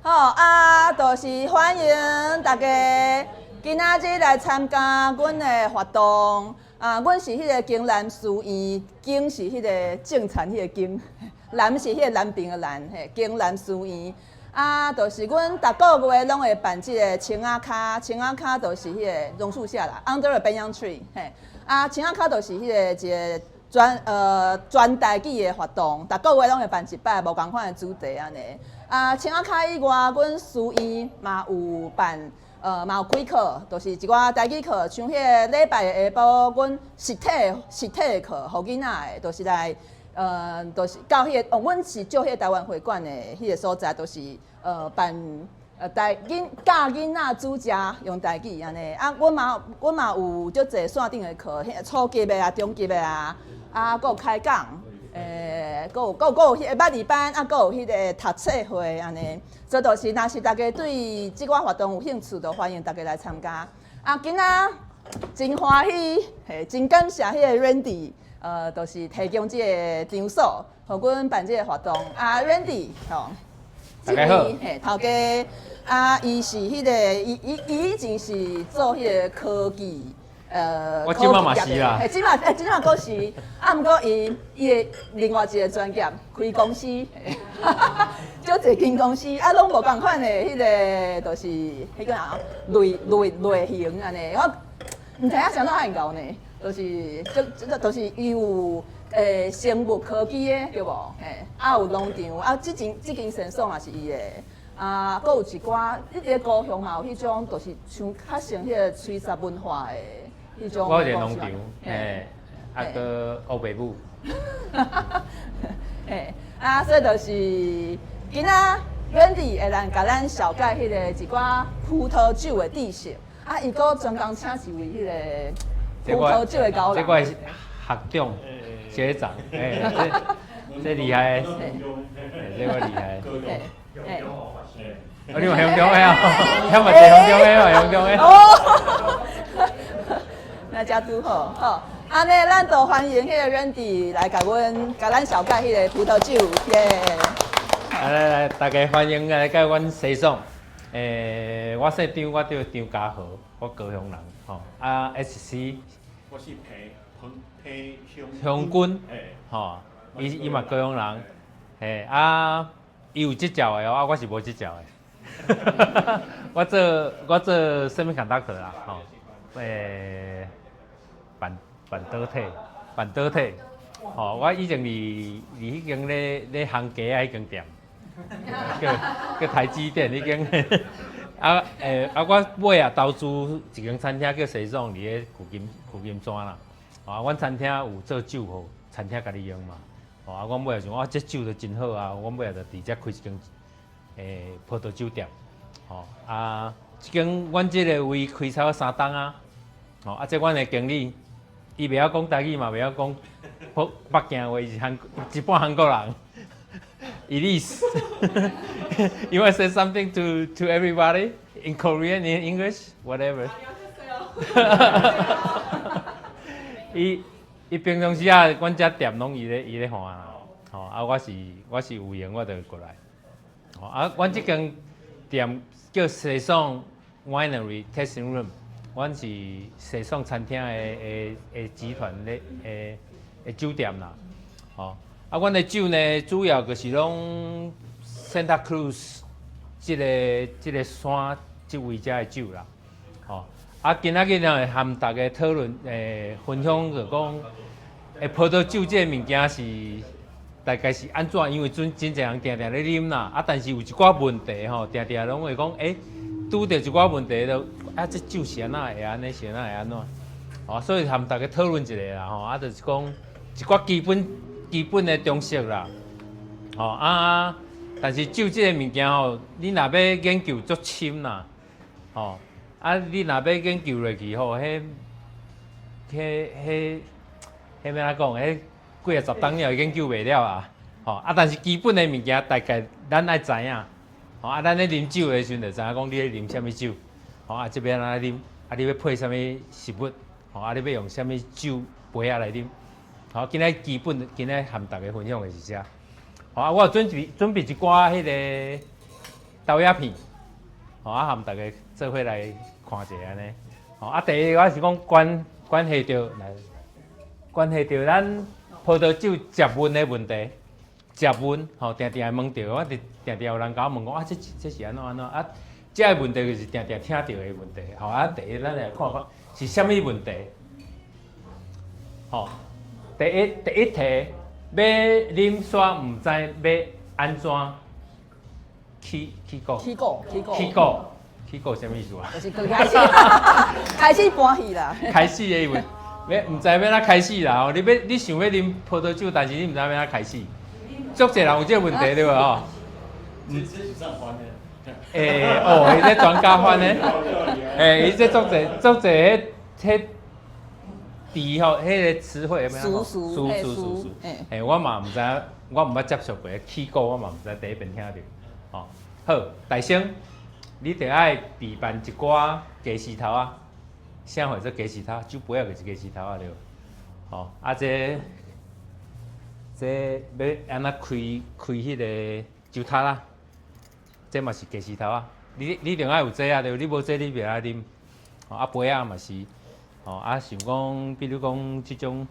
好就是欢迎大家今仔日来参加阮的活动。阮是迄个京南书院，京是迄个正产迄个京，南是迄个南平的南，嘿，京南书院。就是阮逐个月拢会办即个青仔卡，青仔卡就是迄个榕树下啦 ，Under a banyan tree， 嘿。青仔卡就是迄个一个专台语的活动，逐个月拢会办一摆，无共款的主题安尼。青仔卡以外，阮书院嘛有办，嘛有开课，就是一寡台语课，像迄个礼拜的下晡，阮实体的课，互囡仔的，就是来，就是到迄个，阮是做迄个台湾会馆的迄个所在，就是办教囡仔煮食用台语安尼。阮嘛有足侪线顶的课，初级的中级的佫有开讲。佫有迄个捌字班，佫有迄个读册会安尼，所以就是若是大家对即款活动有兴趣，就欢迎大家来参加。今仔真欢喜，真感谢迄个 Randy， 就是提供即个场所，互阮办即个活动。Randy， 吼，大家好，头家，伊是迄个，伊以前是做迄个科技。我即马嘛是啦，即马佫是，毋过伊的另外一个专业开公司，足侪间公司，拢无共款的迄个，就是迄个类型安尼。我毋知影啥哪会搞呢，就是伊有生物科技的对无？有农场，即间神爽也是伊的。佫有一寡，迄个高雄嘛有迄种，就是像较像迄个炊事文化的。我有一个农场，个乌白母。所以就是今仔Randy会来甲咱小解迄个一寡葡萄酒的知识。伊佫专工请一位迄个葡萄酒的高人。这我是学长、学长，这厉害，这我厉害。你嘛香中的啊？香嘛是香中的嘛，香中的。那遮拄好，好，安尼咱就欢迎迄个 Randy 来甲咱小解迄个葡萄酒，耶！来，大家欢迎来甲阮西爽。我姓张，我叫张家豪，我高雄人，吼。SC， 我是裴香君，吼，伊嘛高雄人，伊有执照的哦，我是无执照的。我做semiconductor啦，吼，办导体，吼，我以前伫迄间咧行街迄间店，叫台积电迄间，我尾投资一间餐厅叫西爽，伫咧旧金山啦，阮餐厅有做酒，互餐厅家己用嘛，阮尾想，这酒都真好啊，阮尾就伫遮开一间葡萄酒店，即间阮即个位开超3档啊，这阮的经理。伊袂晓讲台语嘛，袂晓讲北京话，是一半韩国人。Elise, you want to say something to everybody in Korean, in English, whatever? 伊平常时阮遮店拢伊咧换啦，我是有闲我就过来。阮即间店叫西爽 Winery Tasting Room。阮是西爽餐厅的集团的酒店啦，阮的酒呢，主要就是拢 Santa Cruz 即个山即位遮的酒啦，今仔日呢含大家讨论分享就讲，葡萄酒即个物件是大概是安怎？因为真侪人定咧啉啦，但是有一寡问题吼，定拢会讲拄着一寡问题就这酒是安怎会安尼，是安怎会安怎？所以含大家讨论一下啦，就是讲一寡基本的常识啦，但是酒这个物件你若要研究足深啦，你若要研究落去迄要怎讲？几10档了研究袂了啊，但是基本的物件大概咱爱知影。咱咧啉酒的时阵，就知影讲你咧啉什么酒，这边安怎啉，你要配什么食物，你要用什么酒杯来啉，今仔基本含大家分享的是这，我有准备一寡迄个豆芽片，吼啊，含大家做伙来看一下安尼。吼啊，第一个我是讲关系到来，关系到咱葡萄酒食温的问题。食温，吼，定定会问到，我定定有人甲我问讲啊，这是安怎安怎啊？这个问题就是定定听到的问题，吼啊，第一咱来看看是啥物问题，吼，第一题，要啉煞，毋知要安怎起股？起股什么意思啊？就是开始开始搬戏啦。开始的意思，毋知要哪开始啦？吼，你想要啉葡萄酒，但是你毋知要哪开始。足侪人有这个问题对无吼？这是上环的。伊这专家番呢？伊这足侪迄字吼，迄个词汇有没有？书。我嘛毋知，我毋捌接触过起股，我嘛毋知第一遍听到。吼，好，大生，你得爱备办一寡鸡丝头啊，啥货做鸡丝头？酒杯啊就是鸡丝头啊对。吼，啊这要安怎开迄个酒塔啦？这嘛是鸡丝头啊！你一定爱有这啊，对，你无这你袂晓啉。吼啊杯啊嘛是，吼啊想讲，比如讲即种，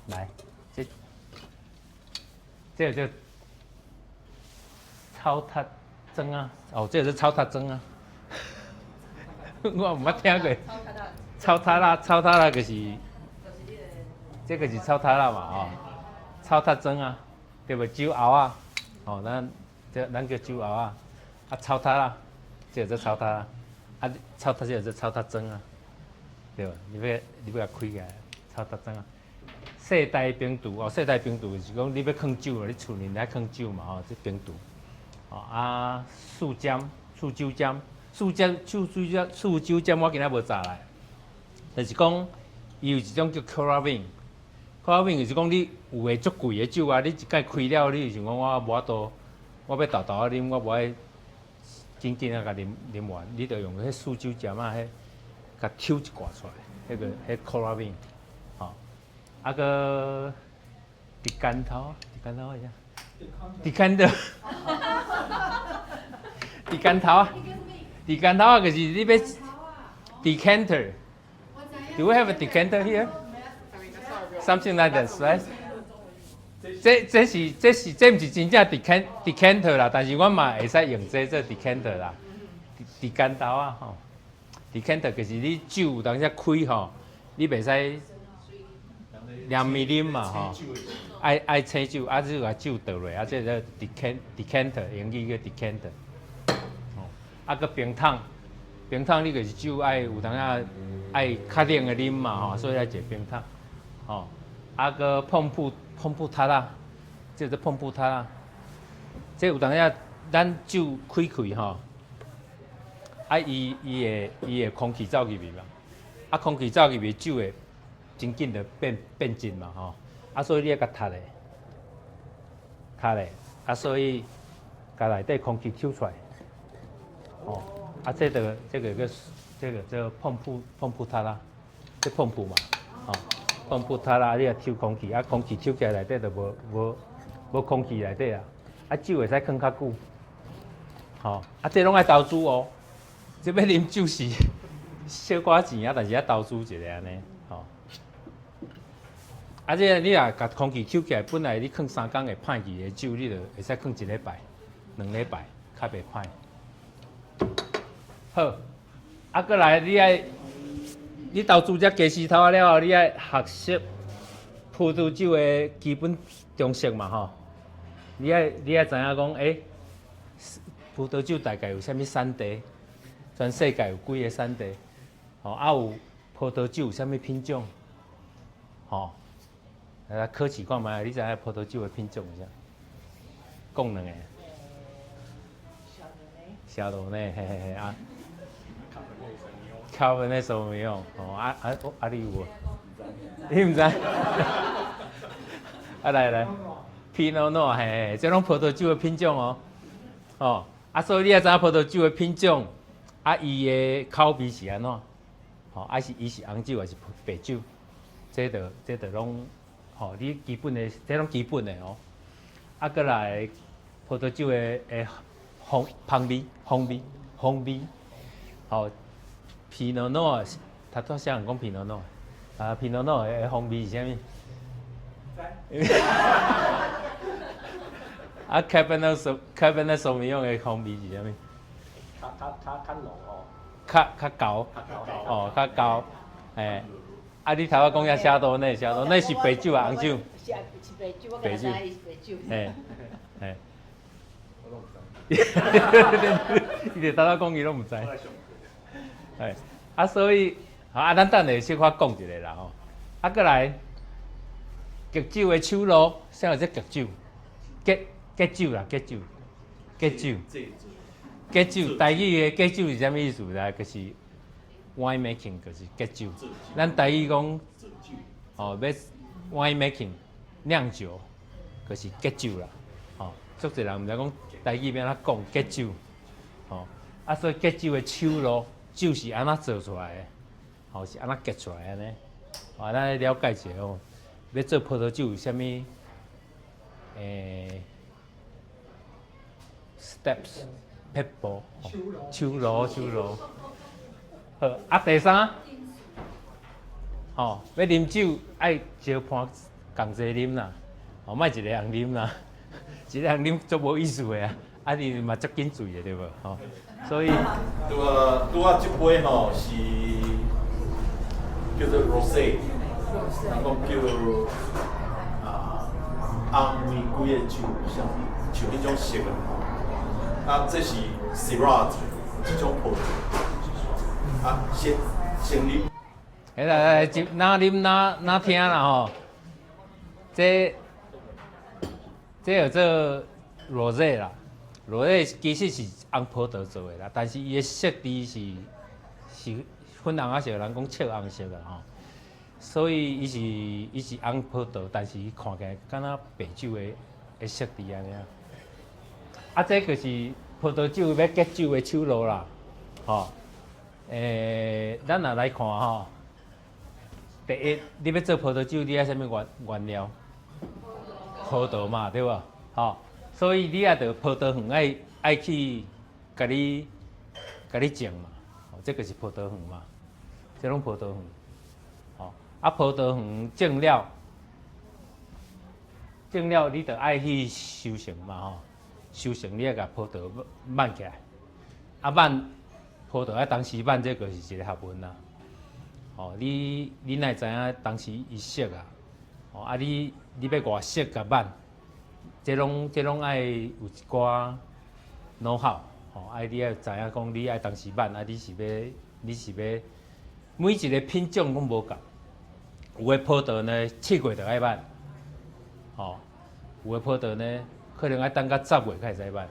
来，这个叫草塔蒸啊，哦，这个是草塔蒸啊。我毋捌听过。草塔啦就是，这个是草塔啦嘛，吼。草塔蒸啊，对无？酒熬啊，吼，咱叫酒熬啊，啊草塔啦，这个做草塔啦，啊草塔这个做草塔蒸啊，对无？你要甲开起来，草塔蒸啊。细台冰度哦，细台冰度就是讲你要放酒嘛，你厝里来放酒嘛，吼，这冰度。哦啊，醋酒浆，我今仔无查来，就是讲伊有一种叫 Coravin 就是讲你有诶足贵诶酒啊，你一摆开了，你就想讲我无法度，我要豆啊啉，我无爱紧啊甲啉完，你着用迄素酒浆啊，迄甲抽一挂出来，迄 Coravin， 吼，啊个地干头是啥？Decanter， 地干头啊，就是你要 Decanter。Do we have a decanter here? Something like that, right? 这毋是真正 decanter 啦，但是我嘛会使用这做 decanter 啦。地干头啊，吼 ，decanter 就是你酒有当时开吼，你袂使黏咪啉嘛，吼。爱青酒，啊，就把酒倒落，啊，这叫 decanter， 英语叫 decanter。哦，啊个冰桶你就是酒爱有当下爱较冷的啉嘛，吼，所以爱一冰桶。哦，啊个碰布塔啦，这是碰布塔啦。这有当下咱酒开吼，啊伊会空气走入去嘛，啊空气走入去酒会真紧就变质嘛，吼。啊，所以你要甲塌咧，啊，所以甲内底空气抽出来，哦，啊，这个叫碰布塔啦，这碰布嘛，哦，碰布塔啦，你要抽空气，啊，空气抽起来内底就无空气内底啊，啊，酒会使放较久，吼，啊，这拢爱投资哦，这要啉酒是小寡钱啊，但是要投资一下安尼。啊，这你若甲空气抽起来，本来你放3工会歹去的酒，你就会使放1礼拜、2礼拜，较袂歹。好，啊，过来你投资只鸡丝头啊了后，你爱学习葡萄酒的基本常识嘛吼。你爱知影讲，葡萄酒大概有啥物产地？全世界有几个产地？吼，啊有葡萄酒有啥物品种？吼。来考试看卖，你知影葡萄酒的品种是啥？讲两个。小罗内，嘿啊。Cabernet Sauvignon， 哦你有无？你毋知？啊来 ，Pinot Noir， 嘿，这种葡萄酒的品种哦。哦，啊，所以你也知影葡萄酒的品种，啊，伊的口味是安怎？吼，啊伊是红酒还是白酒？这着拢。吼，你基本的，这种基本的哦。啊，过来葡萄酒的风味，吼，皮诺诺，他多少人讲皮诺诺，皮诺诺的风味是啥物？Cabernet Sauvignon 的风味是啥物？较浓哦，较厚，哦，较厚，你头仔讲遐写多那是白酒啊，红酒？是白酒，我敢知伊是白酒。嘿，我拢唔知。伊就头仔讲伊拢毋知。所以，咱等下小可讲一下啦吼。过来，菊酒的手路，啥叫做菊酒？结酒啦，结酒。结酒，台语的结酒是啥物意思啦？就是 wine making， 就是结酒。咱台语讲，要 wine making 酿酒，就是结酒啦。足侪人毋知讲台语要安怎讲结酒。所以结酒的手路，酒是安怎做出来的？是安怎结出来安尼？咱来了解一下哦。要做葡萄酒有啥物？steps 撇步，手路。好，第三，要啉酒爱招伴共齐啉啦，莫一个人啉啦，一个人啉足无意思的啊，你嘛足紧醉的对无？所以拄啊，即杯吼是叫做 rosé， 人讲叫红玫瑰的酒，像迄种色的。这是 Syrah 一种葡萄。先啉。来，哪啉哪听啦吼。这叫做 rosé 啦 ，rosé 其实是红葡萄做的啦，但是伊的色质是粉红色，人讲赤红色的吼。所以伊是红葡萄，但是伊看起来敢若白酒的色质安尼啊。这就是葡萄酒要结酒的手路啦，咱若来看吼，第一，你要做葡萄酒，你爱啥物原料？葡萄嘛，对无？所以你也着葡萄园爱去甲你种嘛，这个是葡萄园嘛，这种葡萄园。葡萄园种了，你着爱去收成嘛收成你要甲葡萄挽起来，挽葡萄要当时挽，这个是一个学问啦。你哪会知影当时伊熟啊？你要偌熟甲挽，这拢爱有一寡know how，你要知影讲你爱当时挽，你是要每一个品种拢无共。有的葡萄呢，7月就爱挽，有的葡萄呢，可能要等到10月才会使挽。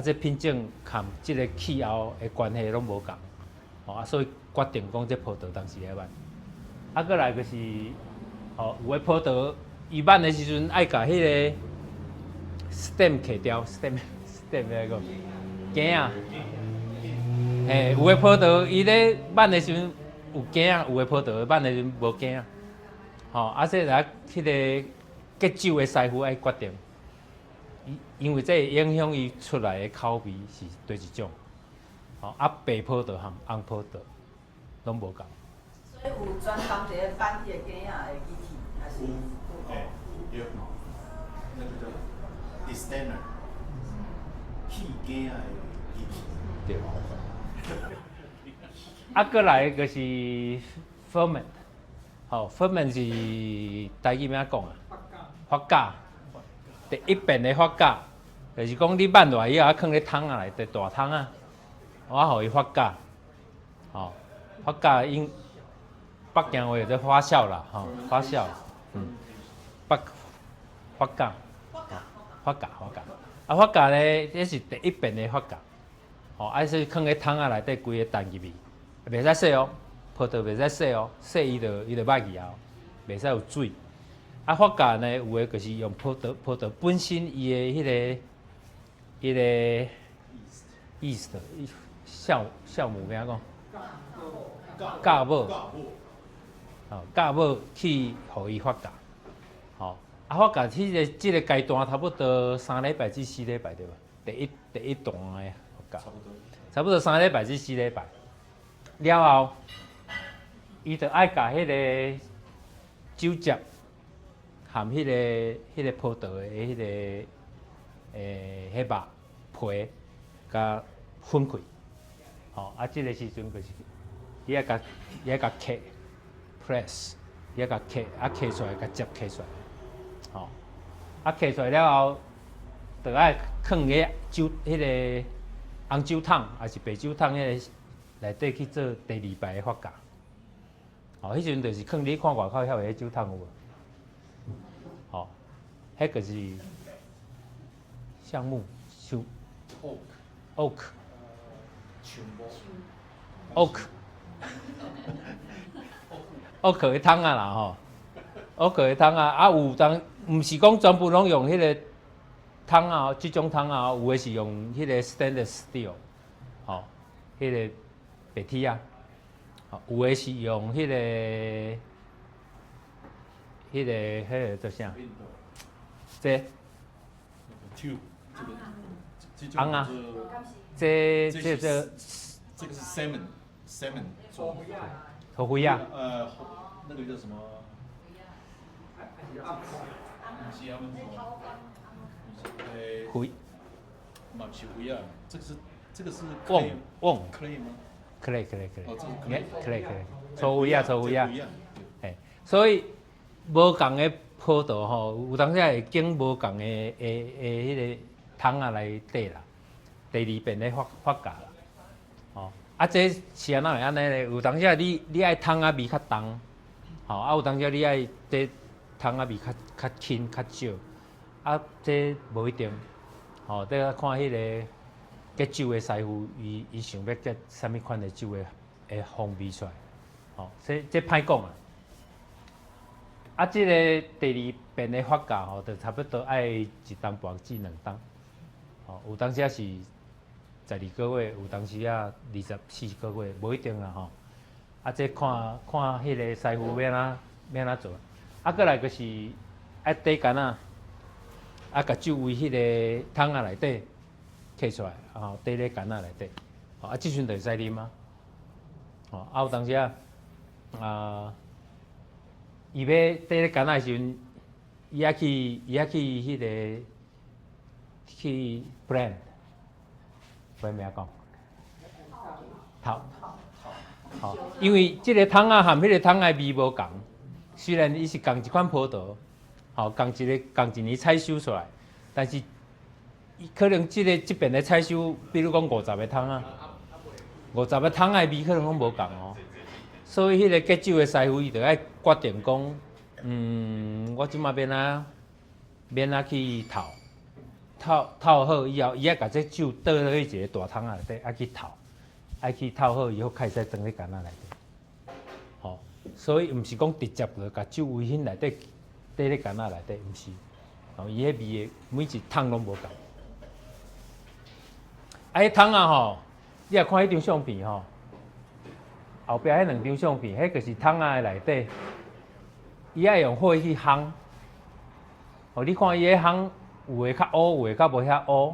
这品种含这个气候的关系拢无共，所以决定讲这葡萄当时爱挽。过来就是，有的葡萄伊挽的时阵爱甲迄个 stem 去掉 ，stem 那个茎啊，有的葡萄伊咧挽的时阵有茎啊，有的葡萄挽的时阵无茎啊。说来迄个结酒的师傅爱决定，因为这会影响伊出来的口味是对一种。白葡萄和红葡萄拢无共。所以有专工一个挽迄个茎仔的机器，还是？有，那个叫 distainer， 起茎仔的机器。对。过来就是 ferment。ferment 是台语怎讲啊？发酵。第一遍的发酵，就是讲你挽落以后，放咧桶仔内底大桶啊，我互伊发酵。发酵因北京话叫做发酵啦，发酵，发酵，发酵。发酵咧，这是第一遍的发酵。是放咧桶仔内底规个蛋入去，袂使洗哦。葡萄袂使洗哦，洗伊就歹去啊，袂使有水。发酵呢，有诶就是用葡萄本身伊诶迄个 yeast 酵母怎讲？酵母。酵母去互伊发酵。发酵即个阶段差不多3礼拜至4礼拜对吧？第一段的佛教，差不多。差不多3礼拜至4礼拜。了后，伊就爱甲迄个酒汁含迄个葡萄的迄个迄肉皮，甲分开。吼，啊，即个时阵就是伊爱甲刻 press， 伊爱甲刻，啊刻出来，甲汁刻出来。吼，啊刻出来了后，就爱放个酒迄个红酒桶，还是白酒桶迄个内底去做第2摆的发酵。吼，迄阵就是放你看外口遐个迄酒桶有无？吼，迄个是橡木树 oak 全部 oak oak 的桶啊啦吼 ，oak 的桶啊，啊有当毋是讲全部拢用迄个桶啊，即种桶啊，有的是用迄个 stainless steel， 吼，迄个白铁啊，吼，有的是用迄个做啥？这 tube 这个红啊这这这个是 salmon 做头灰啊，那个叫什么？是他们灰嘛不是灰啊，这个是瓮 clay 吗？可以，哦，这是 clay，粗灰啊，对。嘿，所以无共的葡萄吼，有当时会经无共的迄个桶啊来底啦，第2遍咧发酵啦，吼，啊，这是安怎会安尼咧？有当时你爱桶啊味较重，吼，啊有当时你爱这桶啊味较轻较少，啊，这无一定，吼，这看迄个结酒的师傅，伊想要结啥物款的酒的风味出来，吼，这歹讲啊。啊，即个第2遍的发酵吼，就差不多爱1冬半至2冬，吼，有当时啊是12个月，有当时啊24个月，无一定啦吼。啊，这看迄个师傅要怎做。啊，过来就是爱底干啊，啊，甲酒位迄个桶啊内底摕出来，吼，底咧干啊内底，吼，啊，即阵就会使啉啊，吼，啊，有当时啊。伊要缀咧干仔的时阵，伊爱去迄个去 blend， 名讲头，吼，因为即个桶啊含迄个桶的味无共，虽然伊是共一款葡萄，吼，共一年采收出来，但是可能即边的采收，比如讲50个桶啊，50个桶的味可能拢无共哦。所以，迄个结酒的师傅伊就爱决定讲，我即马免去透好以后，伊爱甲这酒倒落去一个大桶仔内底，爱去透好以后，开始装咧干仔内底。吼，所以毋是讲直接就甲酒微醺内底倒咧干仔内底，毋是。吼，伊迄味每一桶拢无共。啊，迄桶啊吼，你也看迄张相片吼。后壁迄2张相片，迄就是桶仔的内底，伊爱用火去烘。哦，你看伊迄烘，有诶较乌，有诶较无遐乌。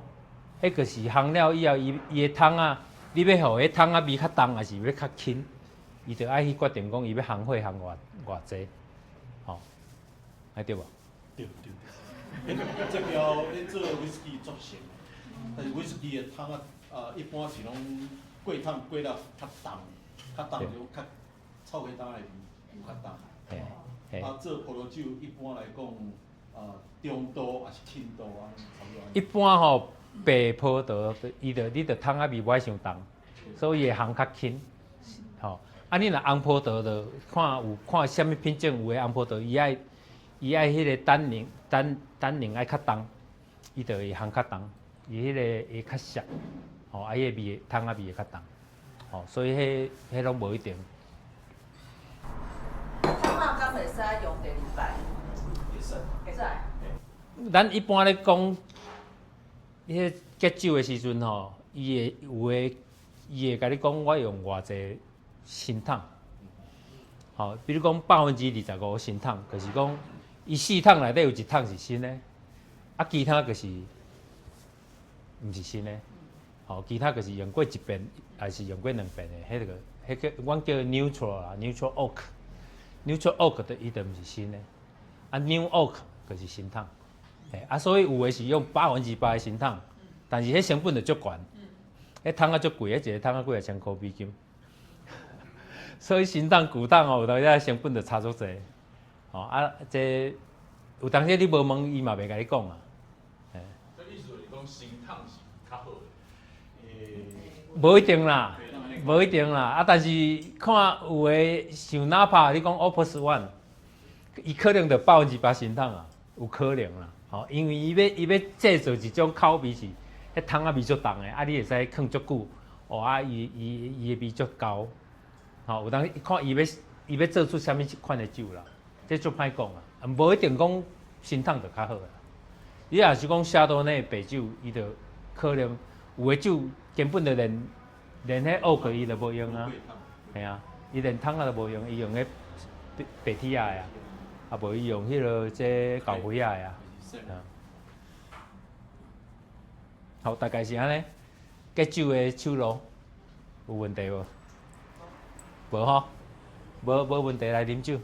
迄就是烘了以后，伊诶桶仔，你要互迄桶仔味较重，还是要较轻？伊就爱去决定讲，伊要烘火烘偌济，吼，爱对无？对。这标咧做威士忌作成，但是威士忌的桶仔，一般是拢过桶过了较重。较重就较臭气当的有较重。啊，做葡萄酒一般来讲，中度还是轻度啊，差不多。一般吼，白葡萄你着桶仔味无爱伤重，所以会烘较轻。吼，啊，你若红葡萄就看啥物品种，有诶红葡萄伊爱迄个单宁爱较重，伊就会烘较重，伊迄个会较涩，吼，啊，伊个味桶仔味会较重。哦，所以迄拢无一定。汤啊，敢会使用第2摆？会使。会使。咱一般咧讲，迄结酒的时阵吼，伊会甲你讲，我用偌济新桶。吼，比如讲25%新桶，就是讲伊4桶内底有1桶是新的，啊，其他就是毋是新的。吼，其他就是用过一遍，还是用过两遍的，迄个阮叫 neutral 啦，neutral oak，neutral oak 的伊就毋是新的，啊 new oak 就是新桶，所以有的是用100%的新桶，但是迄成本就足悬，迄桶啊足贵，迄一个桶啊几啊千块美金，所以新桶旧桶有当时成本就差足济，这有当时你无问伊嘛袂甲你讲啊，这意思是讲新桶是较好的。无一定啦，无一定啦，但是看有诶，像哪怕你讲 Opus One， 伊可能就100%新桶啊，有可能啦，因为伊要制造一种口味是，迄桶啊味足重诶，你会使放足久，伊诶味足高，有当看伊要做出啥物款诶酒啦，这足歹讲啊，无一定讲新桶就较好啦。你若是讲写到那白酒，伊就可能有诶酒。根本就连迄乌克伊就无用啊，系啊，伊连桶啊都无用，伊用迄白铁啊呀，啊无伊用迄落这高灰啊呀，好，大概是安尼。结酒的手路有问题无？无吼，无问题来啉酒，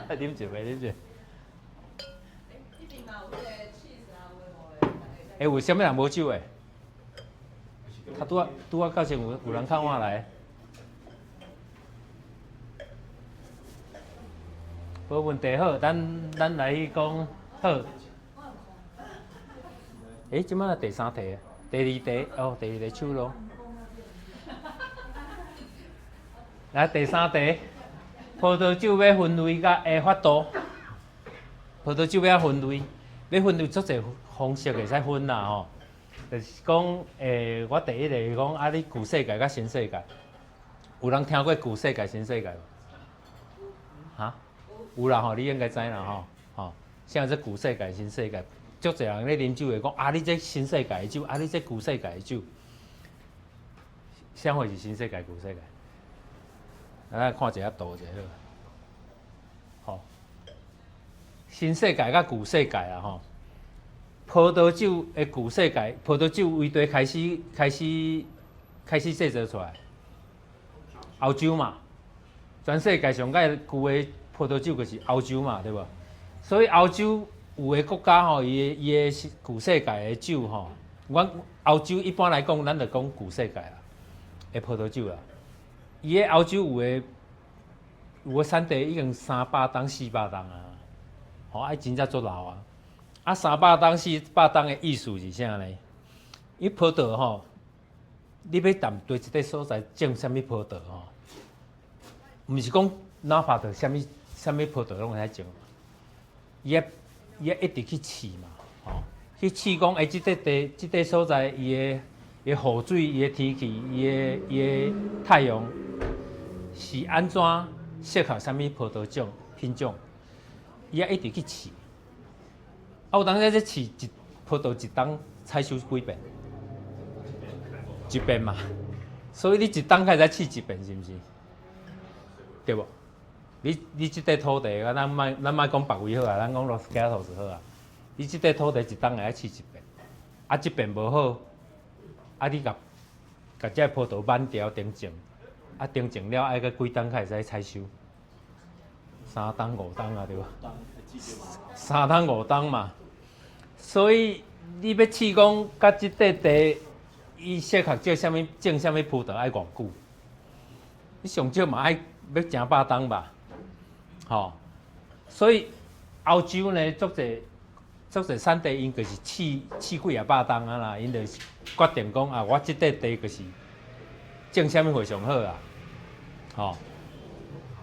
啉酒袂啉酒。有啥物人无酒诶？拄啊，到时有人看我来，无问题好，咱来去讲好。即摆第三题，第二题哦，第二题手咯。来第三题，葡萄酒要分类甲的法度。葡萄酒要分类，要分类足侪方式会使分啦吼。就是讲，我第一个讲，你旧世界甲新世界，有人听过旧世界、新世界无？哈？有啦吼，你应该知啦吼，像这旧世界、新世界，足侪人咧啉酒会讲，你这新世界的酒，你这旧世界的酒，啥货是新世界、旧世界？咱看一下图一下好。新世界甲旧世界啊吼。葡萄酒的旧世界，葡萄酒为地开始制造出来。欧洲嘛，全世界上界旧的葡萄酒就是欧洲嘛，对无？所以欧洲有个国家吼，伊的旧世界的酒吼，阮欧洲一般来讲，咱就讲旧世界啦，的葡萄酒啦。伊的欧洲有个产地已经300吨、400吨啊，真正足老啊。300吨、400吨的意思是啥呢？伊葡萄吼，你要淡对一个所在种啥物葡萄吼，毋是讲哪怕着啥物葡萄拢会使种，伊一直去试嘛，去试讲即个所在伊的雨水、伊的天气、伊的太阳是安怎适合啥物葡萄种品种，伊一直去试。有当时这试葡萄一吨采收几遍？一遍嘛，所以你一吨开始试一遍是毋是？对无？你即块土地，咱莫讲别位好啊，咱讲罗斯加头是好啊。你即块土地一吨会使试一遍，一遍无好，你甲这葡萄挽条订种，订种了爱个几吨开始采收？3吨5吨啊，对无？3吨5吨嘛。所以你要试讲，甲即块地，伊适合种啥物葡萄爱偌久？你上少嘛爱要成100吨吧？所以欧洲呢，足侪产地因就是试几啊100吨啊啦，因就决定讲我即块地就是种啥物非常好啊。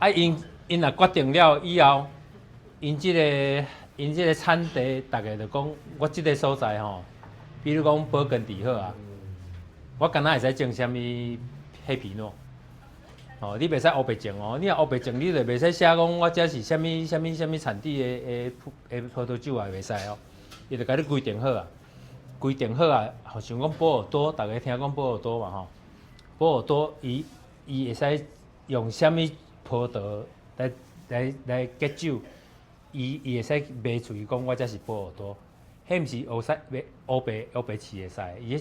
因若决定了以后，因即个产地，大概就讲，我即个所在吼，比如讲勃艮第好啊，我敢若会使种啥物黑皮诺，你袂使乌白种哦。你若乌白种，你就袂使写讲我这是啥物产地的葡萄酒也袂使哦。伊就甲你规定好啊，好像讲波尔多，大家听讲波尔多嘛吼，波尔多伊会使用啥物葡萄来结酒。伊会使卖出去讲，我这是波尔多，迄毋是乌西乌白饲会使，伊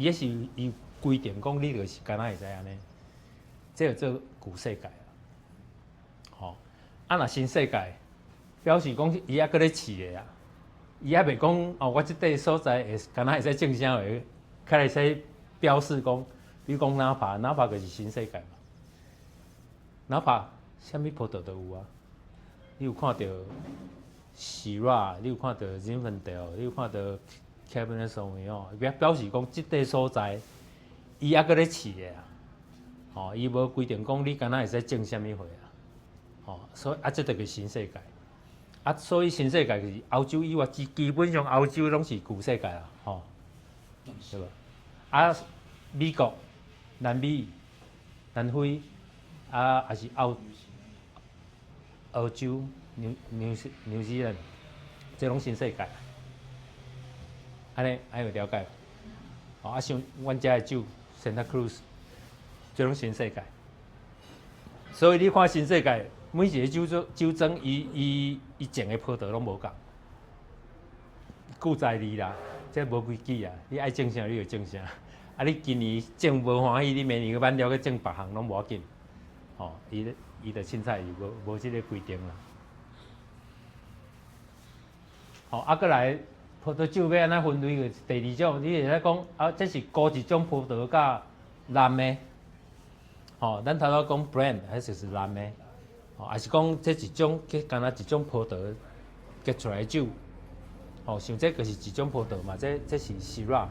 迄是伊规定讲你就是敢若会使安尼，这叫做旧世界啊。吼，啊若新世界，表示讲伊还搁咧饲的啊，伊还袂讲哦，我即块所在会敢若会使种啥话，较会使表示讲，比如讲哪怕就是新世界嘛，哪怕啥物葡萄都有啊，你有看到Syrah，你有看到 Zinfandel， 你有看到 Cabernet Sauvignon， 表示讲即块所在，伊还搁咧饲的啊。吼，伊无规定讲你敢若会使种啥物货啊。吼，所以啊，即个叫新世界。啊，所以新世界就是欧洲以外，基本上欧洲拢是旧世界啦。吼，对无？啊，美国、南美、南非，啊，还是澳洲。纽西兰，这拢新世界，安尼有了解？哦，啊像阮遮的酒 Santa Cruz， 这拢新世界。所以你看新世界，每一个酒庄伊种的葡萄拢无共，故在你啦，这无规矩啊！你爱种啥你就种啥，啊你今年种无欢喜，你明年个挽了去种别项拢无要紧。哦，伊的凊彩伊无即个规定啦。吼，啊，过来葡萄酒要安怎分类个？第二种，你会使讲啊，这是高一种葡萄甲蓝的。吼，咱头仔讲 brand， 还就是蓝的。吼，还是讲这一种，干那一种葡萄结出来的酒。吼，像这就是一种葡萄嘛，这是 Syrah，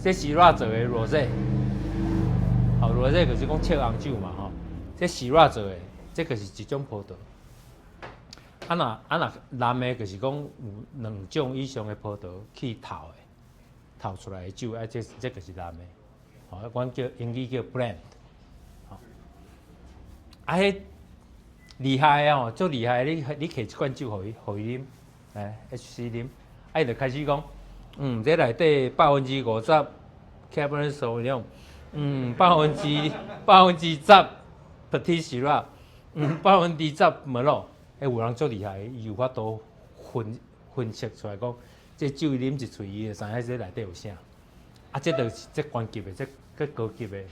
这 Syrah 做的 Rosé。吼 ，Rosé 就是讲赤红酒嘛，吼，这 Syrah 做的，这就是一种葡萄。啊若蓝的，就是讲有2种以上的葡萄去淘出来的酒，啊，这就是蓝的。吼，阮叫英语叫 blend。吼，啊，迄厉害啊！吼，足厉害！你摕一罐酒互伊啉，来 HC 啉，啊，伊就开始讲，这内底50%。Cabernet Sauvignon， 10%Petit Syrah， 10% Merlot。有人足厉害，伊有法度分析出来讲，这酒伊啉一喙，伊就知影这内底有啥。啊，这就是这高级的，这高级的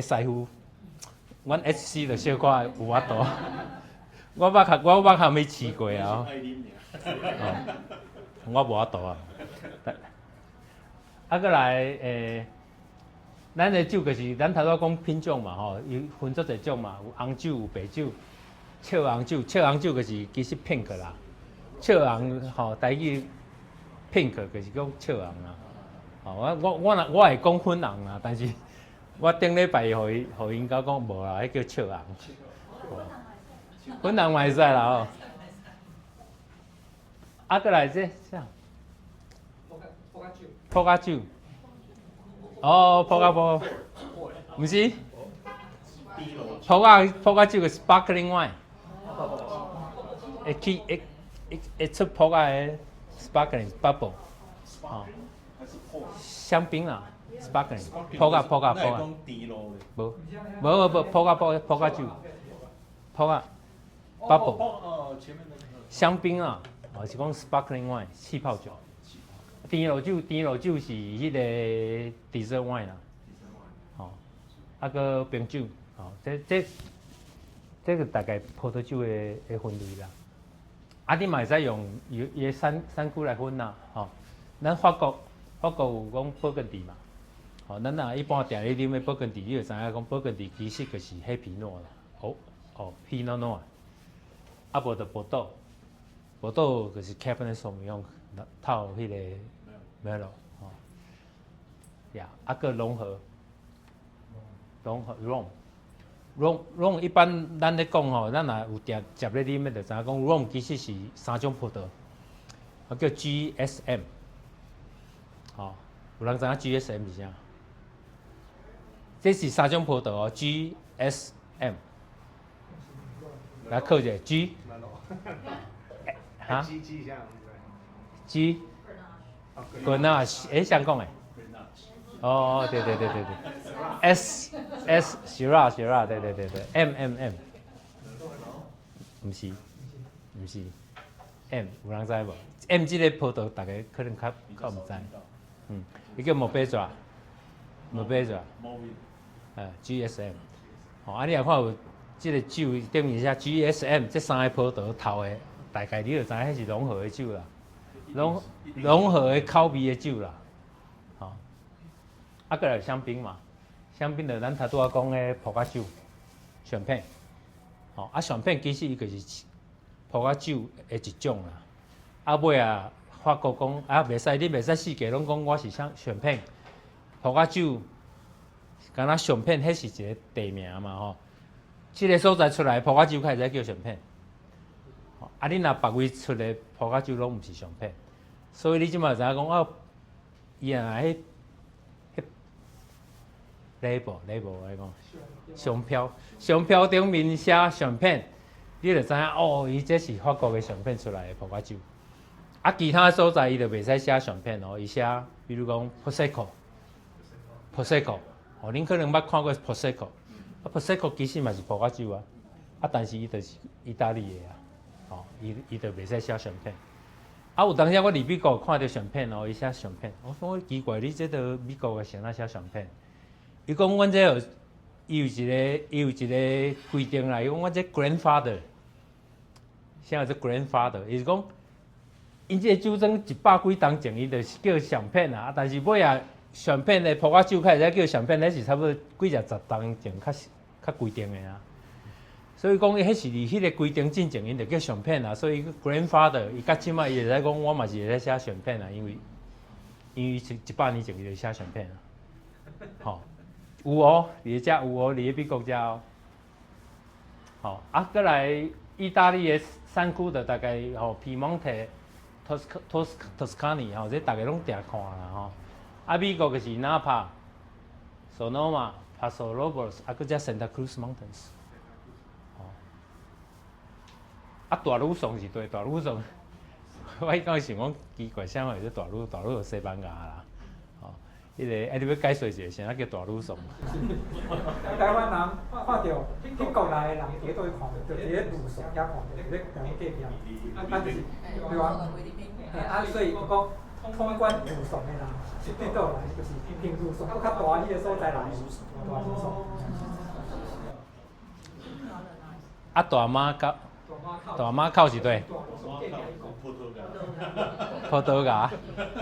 师傅。阮 HC 就小可有法度。我捌还没试过啊。我无法度啊。啊，过来咱的酒就是咱头仔讲品种嘛吼，伊分足侪种嘛，有红酒有白酒。赤红酒就是其实 pink 啦，赤红吼，台语 pink 就是讲赤红啦。吼，我会讲粉红啦，但是我顶礼拜互因讲无啦，迄叫赤红。粉红嘛会使啦吼。啊，过来这啥？葡萄酒。哦，葡萄，毋是？葡萄酒个 sparkling wine。会出葡萄的 sparkling bubble， 哦，香槟啦 ，sparkling， 葡萄。无，葡萄酒，葡萄 bubble， 香槟啦，哦是讲 sparkling wine 气泡酒，甜露酒是迄个 dessert wine 啦，哦，啊个冰酒，哦，这个大概葡萄酒的分类啦。啊，你嘛会使用伊的产区来分啦，吼。咱法国有讲勃艮第嘛，吼，咱若一般定咧啉的勃艮第，你就知影讲勃艮第其实就是黑皮诺啦，皮诺诺啊，啊无就波多就是 Cabernet Sauvignon 套迄个 Merlot， 吼，呀，啊个融合 Rhum 一般咱咧讲吼，咱若有食咧啉的，就知影讲 Rhum 其实是3种葡萄，叫 GSM， 吼，有人知影 GSM 是啥？这是3种葡萄哦 ，GSM， 来考一下 G， 哈 ？G Grenache， 谁讲诶？哦，对，S Syrah， 对，M， 不是 M， 有人知无 ？M 这个葡萄大家可能较唔知，伊叫莫贝爪，莫贝爪，GSM。哦，啊，你若看有这个酒顶面写 GSM， 这三个葡萄头的，大概你就知影迄是融合的酒啦，融合的口味的酒啦。哦，啊，过来有香槟嘛，香槟就咱头拄仔讲的葡萄酒，香槟。哦，啊，香槟其实伊就是葡萄酒的一种啦。啊尾啊，法国讲啊，袂使你袂使四界拢讲我是香槟，葡萄酒。敢若上片，迄是一个地名嘛吼。即个所在出来葡萄酒开始叫上片。啊，你若别位出的葡萄酒拢毋是上片，所以你即马知影讲哦，伊啊迄 label 来讲，商标顶面写上片，你就知影哦，伊这是法国的上片出来的葡萄酒。啊，其他所在伊就袂使写上片哦，伊写比如讲 Prosecco。哦，恁可能捌看过 Prosecco， 啊 Prosecco 其实嘛是葡萄酒啊，啊但是伊就是意大利的啊，哦，伊就袂使写上片。啊有当时我伫美国看到上片哦，伊写上片，我讲奇怪，你这个美国的谁哪写上片？伊讲阮这有，伊有一个规定啦，伊讲我这 grandfather， 啥有这 grandfather， 伊是讲，因这酒庄100几年前伊就是叫上片啊，但是尾啊。上片的葡萄酒开始叫上片，那是差不多几十年前较规定的啊。所以讲，迄是伫迄个规定进前，因就叫上片啊。所以 grandfather 伊到即摆伊会使讲，我嘛是会使写上片啊，因为100年前伊就写上片啊。吼、有哦，伫遮有哦，伫美国遮哦。吼、啊，过来意大利的山区的大概吼皮蒙特、Toscani 吼，这大家拢定看啦吼。啊，美国就是纳帕、Sonoma、Paso Robles， 啊，搁只 Santa Cruz Mountains。哦，啊，大鲁颂是对，大鲁颂，我迄讲想讲奇怪，啥会是大鲁有西班牙啦。哦，迄个，你要解说一下，啥叫大鲁颂？台湾人看到英国来的人，伫倒去看，就伫咧路上遐看到，伫咧台湾隔壁，啊就是对啊，啊所以就讲。通关路上的人，是对倒来就是平路上，搁较大迄个所在来，大路上。啊，大马口是对。葡萄牙，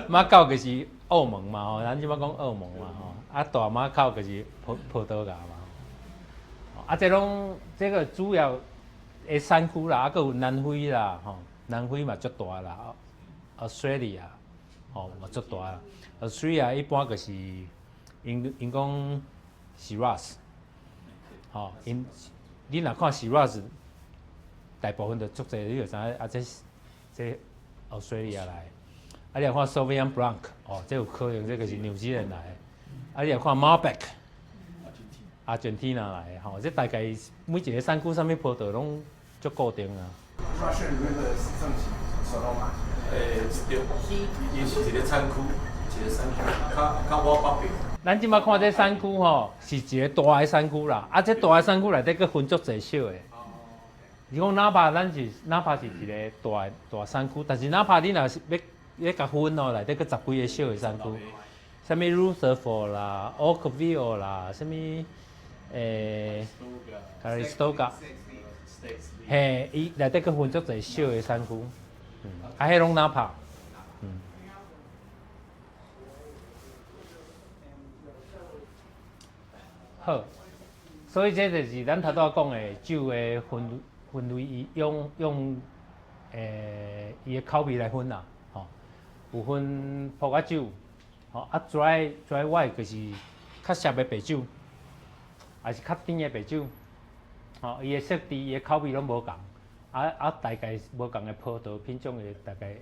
马口就是澳门嘛吼，咱即摆讲澳门嘛吼，啊大马口就是葡萄牙嘛。啊，这个主要的山区啦，啊，搁有南非啦吼，南非嘛足大啦 ，Australia。哦，嘛足大啦。Australia 一般就是因讲 Shiraz， 吼，你若看 Shiraz， 大部分就足侪，你就知影啊，这 Australia 来。啊，你若看 Sauvignon Blanc， 哦，这有可能这个是纽西兰来的。啊，你若看 Malbec， Argentina 来的，吼，这大概每一个山区上面葡萄拢足固定啊。Russian River 是正是Sonoma。对，伊是一个产区，一个山区，较往北边。咱即摆看这山区吼，是一个大的山区啦。啊，这大的山区内底佫分足侪小的。你讲哪怕是一个大山区，但是哪怕你若是要甲分哦，内底佫10几个小的山区，啥物 Rutherford 啦、Oakville 啦，啥物Calistoga， 嘿，伊内底佫分足侪小的山区。啊，迄拢哪拍？好，所以这就是咱头拄讲的酒的分类，伊用伊的口味来分啦，吼、有分葡萄酒，吼、啊 dry white 就是较涩的白酒，还是较甜的白酒，吼、伊的色质、伊的口味拢无共。大概无共的葡萄品种会大概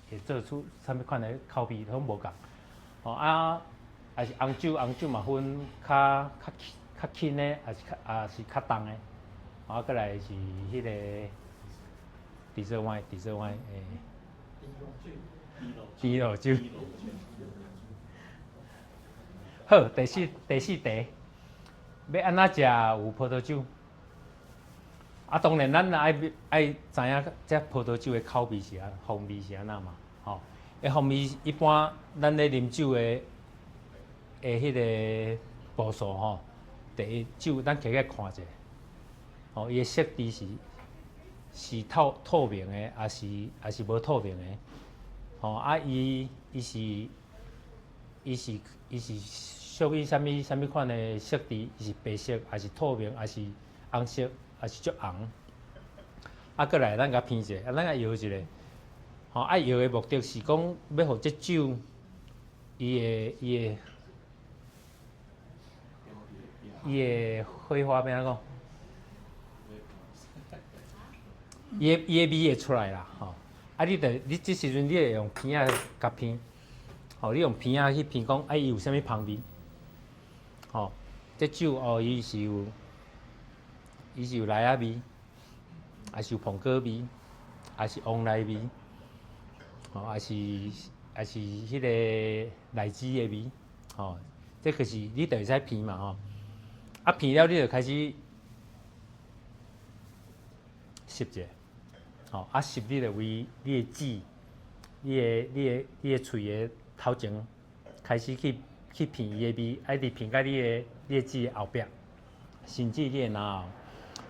会做出啥物款的口味拢无共。哦还是红酒嘛分较轻的，还是较重的。啊，再来是迄个dessert wine 啤酒酒。好，第四题，要安怎食有葡萄酒？啊，当然咱爱知影这葡萄酒的口味是安，风味是安那嘛，吼、欸，风味一般咱咧啉酒的迄个步数吼，第一酒咱起来看者，吼，伊的色质是透明的，还是无透明的，吼、啊，伊是属于啥物款的色质？伊是白色，还是透明，还是红色？还是足红，啊，过来咱甲偏一下，啊，咱甲摇一下，吼、啊，摇的目的是讲要互这酒，伊的挥发变安讲，伊的味会出来啦，吼、啊，你这时阵你会用片仔甲片，吼、你用片仔去片讲，伊有啥物香味，吼、这酒哦，伊是有奶仔味，还是有苹果味，还是黄梨味，吼，还是迄个荔枝的味，吼，这就是你就会使片嘛，吼，啊片了你就开始吸者，吼，啊吸你就为你的舌，你的喙的头前开始去片伊的味，啊直片到你的舌的后壁，甚至你的脑后。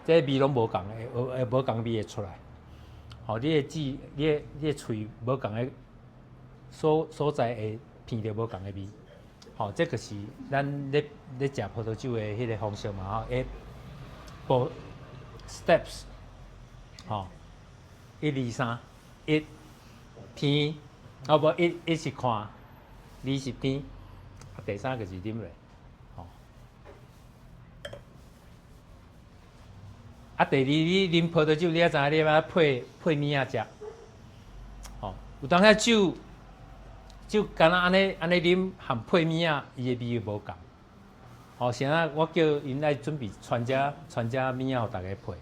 这味拢无共的，无共味会出来。吼，你的舌、你的喙无共的所在会闻到无共的味。吼，这就是咱咧食葡萄酒的迄个方式嘛。吼，步 steps， 吼，1、2、3，一偏，啊无一是看，2是偏，啊第3就是啉落。啊，第二，你啉葡萄酒，你要知影你要配物仔食，吼、有当遐酒干那安尼啉，含配物仔，伊的味又无共。吼、像啊，我叫因来准备传只物仔，互大家配，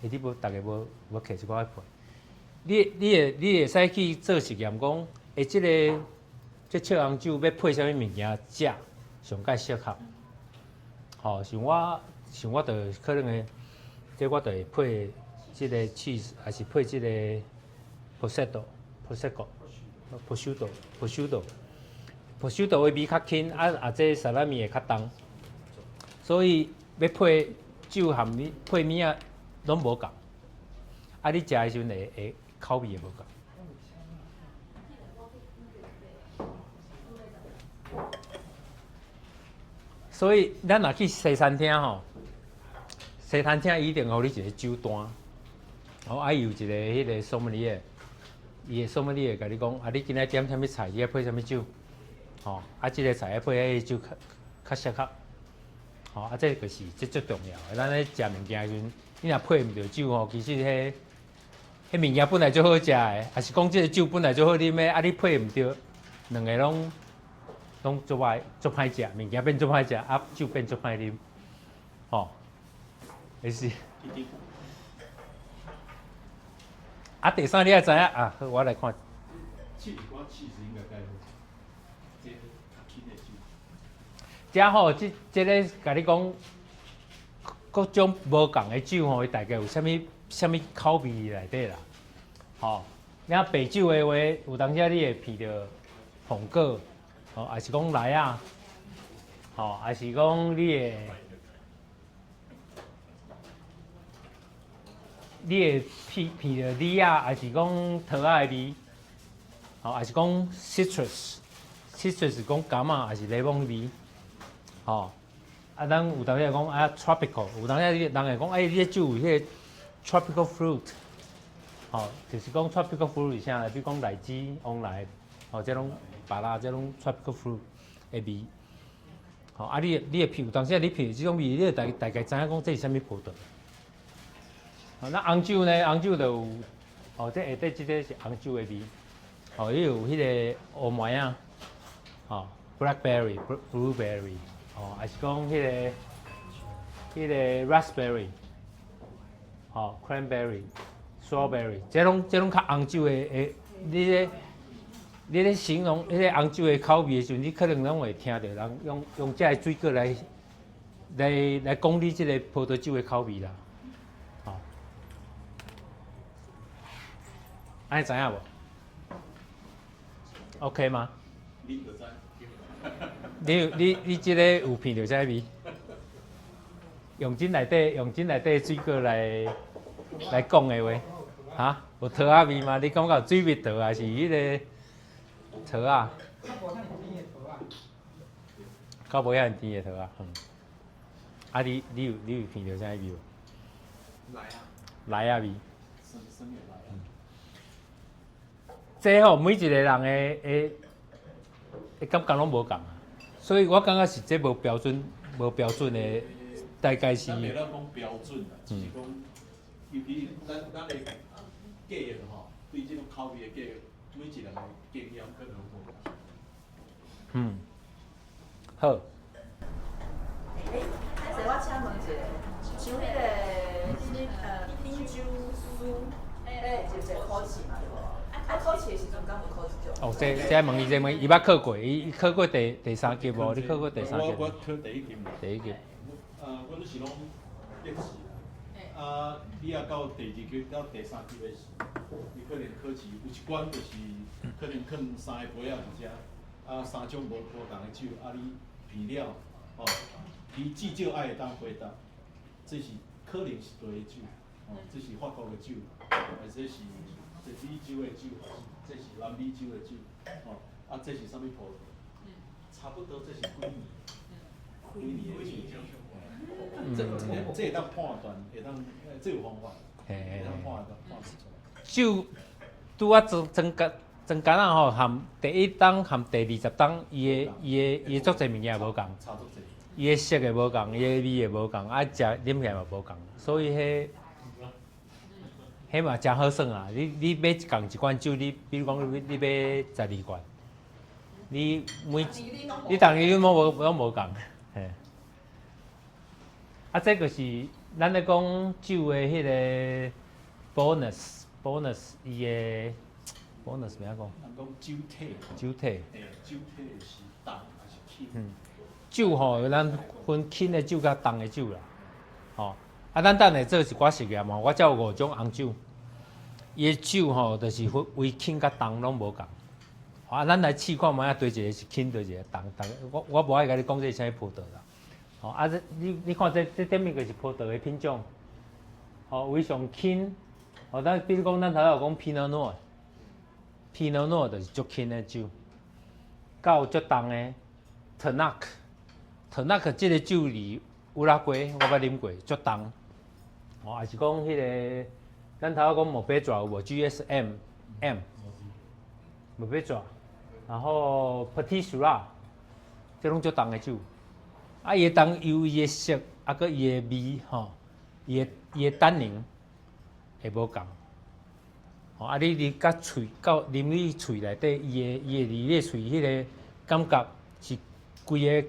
下底大家无摕一寡配。你会使去做实验，讲这赤红酒要配啥物物件食，上介适合。吼、像我就可能会。这我就会配即个 cheese， 还是配即个 prosciutto 的味较轻，啊这沙拉米会较重，所以要配酒含配物仔拢无共，啊你食的时阵会口味会无共。所以咱若去西餐厅吼。西餐厅一定互你一个酒单，吼，啊有一个迄个sommelier的，伊的sommelier会甲你讲，啊你今仔点啥物菜，你要配啥物酒，吼，啊即个菜要配迄个酒较适合，吼，啊这就是最重要的。咱咧食物件时阵，你若配毋着酒吼，其实迄物件本来就好食的，还是讲即个酒本来就好啉的，啊你配毋着，两个拢足歹食，物件变足歹食，啊酒变足歹啉，吼。也是。啊，第3你也知影啊，好，我来看。气质应该该好，这较轻的酒。遮吼，这个甲你讲，各种无共的酒吼，伊大概有啥物口味内底啦。吼，你啊白酒的话，有当时你会闻到红果，吼，还是讲梨啊，吼，还是讲你会闻到梨啊，还是讲桃仔的味，吼，还是讲 citrus 是讲柑仔还是柠檬味，吼，啊，咱有当时讲啊 tropical， 有当时人会讲，你这酒有迄个 tropical fruit， 吼，就是讲 tropical fruit 是啥？比如讲荔枝、黄梨，吼，这种芭乐，这种 tropical fruit 的味，吼，啊，你会闻，有当时你闻这种味，你大概知影讲这是啥物葡萄。那红酒呢？红酒就有，哦，这下底这个是红酒的味，哦，伊有迄个乌梅啊，哦 ，blackberry、blueberry， 哦，还是讲迄个 raspberry， 哦 ，cranberry、strawberry， 这种较红酒的，你咧形容迄个红酒的口味的时候，你可能拢会听到人用这个水果来讲你这个葡萄酒的口味啦。安尼知影无 ？OK 吗？你就知。你即个有闻到啥味？用针内底水果来讲的话，哈，有桃仔味吗？你感觉有水蜜桃还是迄个桃啊？较无遐甜的桃啊，啊，你有闻到啥味无？来啊味。生的来。这吼每一个人的感觉拢无共啊，所以我感觉是这无标准的，大概是。咱袂当讲标准啦，只是讲，尤其咱的价格吼，对这种口味的价格，每一人的经验可能无同。好。开始我请问一下，像迄个品酒师，就是考试嘛，对无？啊，考试的时阵敢有考一种？哦，这问伊捌考过，伊考过第三级无？你考过第三级？我考第一级。第一级。我就是拢练习啦。啊，你也到第二级到第三级的时，你可能考试有一关就是可能放3个杯仔伫遮，啊3种无同的酒，啊你配料哦，你至少爱会当回答，这是可能是对的酒，哦，这是法国的酒，或者是米酒的酒，这是南美洲的酒，哦，啊这是啥物葡萄？差不多这是几年的酒。这会当判断，会当，这有方法，会当判出来。酒拄啊增加啊吼，含第一档含第20档，伊的足侪物件无共，差足侪。伊的色会无共，伊的味会无共，啊食啉起来嘛无共，所以迄嘛真好算啊！你买一罐酒，你比如讲你买12罐，你逐年拢无共，嘿。啊，这个是咱咧讲酒的迄个 bonus， 伊的 bonus 咩讲？人讲酒体。酒体。嘿，酒体是重还是轻？酒吼，咱分轻的酒甲重的酒啦。吼，啊，咱等下做一寡实验嘛，我才有5种红酒。伊的酒吼，就是分为轻甲重拢无共。啊，咱来试看卖啊，对一个是轻，对一个重。我无爱甲你讲这是啥葡萄啦。哦，啊，你看这顶面就是葡萄的品种，哦，为上轻，哦，咱比如讲咱头有讲 Pinot Noir 就是足轻的酒，到足重的 Tannat 这个酒离乌拉圭我捌啉过，足重，哦，也是讲迄个咱头讲莫贝爪有无 GSM， 莫贝爪，然后 Petit Syrah， 这拢足重的酒。啊，伊会当由伊的色，啊，佮伊的味，吼，伊的单宁会无共。吼，啊，你甲喙到啉你喙内底，伊会离你喙迄个感觉是规个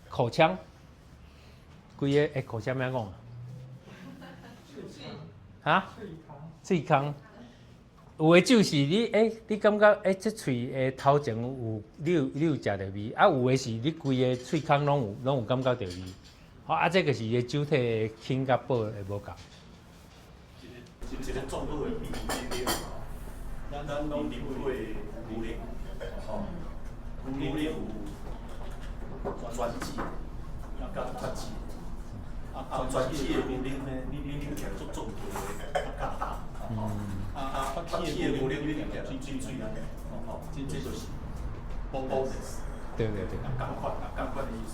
口腔，规个口腔咩讲啊？哈？喙腔。有的酒是你你感觉这喙头前你有食着味，啊有的是你规个喙腔拢有感觉着味，好啊这个是伊的酒体轻甲薄会无共。一个综合的比例吼，咱拢啉过牛奶，吼，牛奶有全脂，甲脱脂，啊全脂的牛奶呢，你啉起来足重的，较重。发起的牛奶你念水啊，哦，这就是 bonus。对，共款的意思。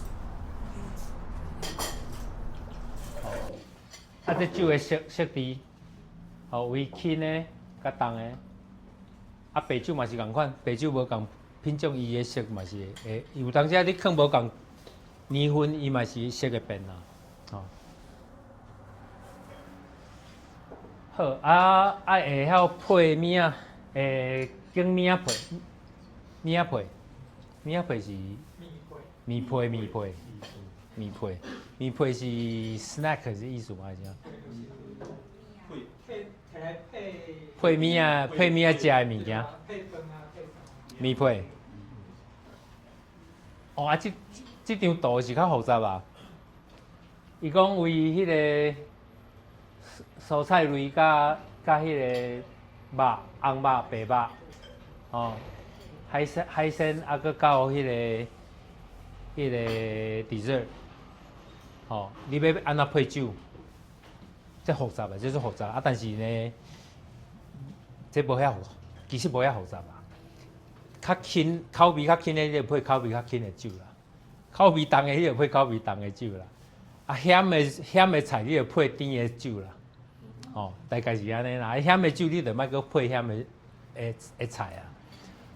啊，这酒的色味，吼为轻的、甲重的，啊白酒嘛是共款，白酒无共品种，伊的色嘛是会，有当时你放无共年份，伊嘛是色会变啦，吼。好啊，会晓配物啊？经物仔配，物仔配是米配是 snack 是意思吗？还是啥？配物仔食的物件。米配。哦啊，这张图是较复杂啊。伊讲为迄个蔬菜类甲迄个肉、红肉、白肉，哦，海鲜啊，佮到迄个dessert， 哦，你要安怎配酒？这复杂的，这是复杂啊，但是呢，这无遐复，其实无遐复杂啦。较轻，口味较轻的，你就配口味较轻的酒啦；口味重的，你就配口味重的酒啦。啊，咸的菜，你就配甜的酒啦。哦，大概是安尼啦。咸的酒，你就莫搁配咸的菜啊。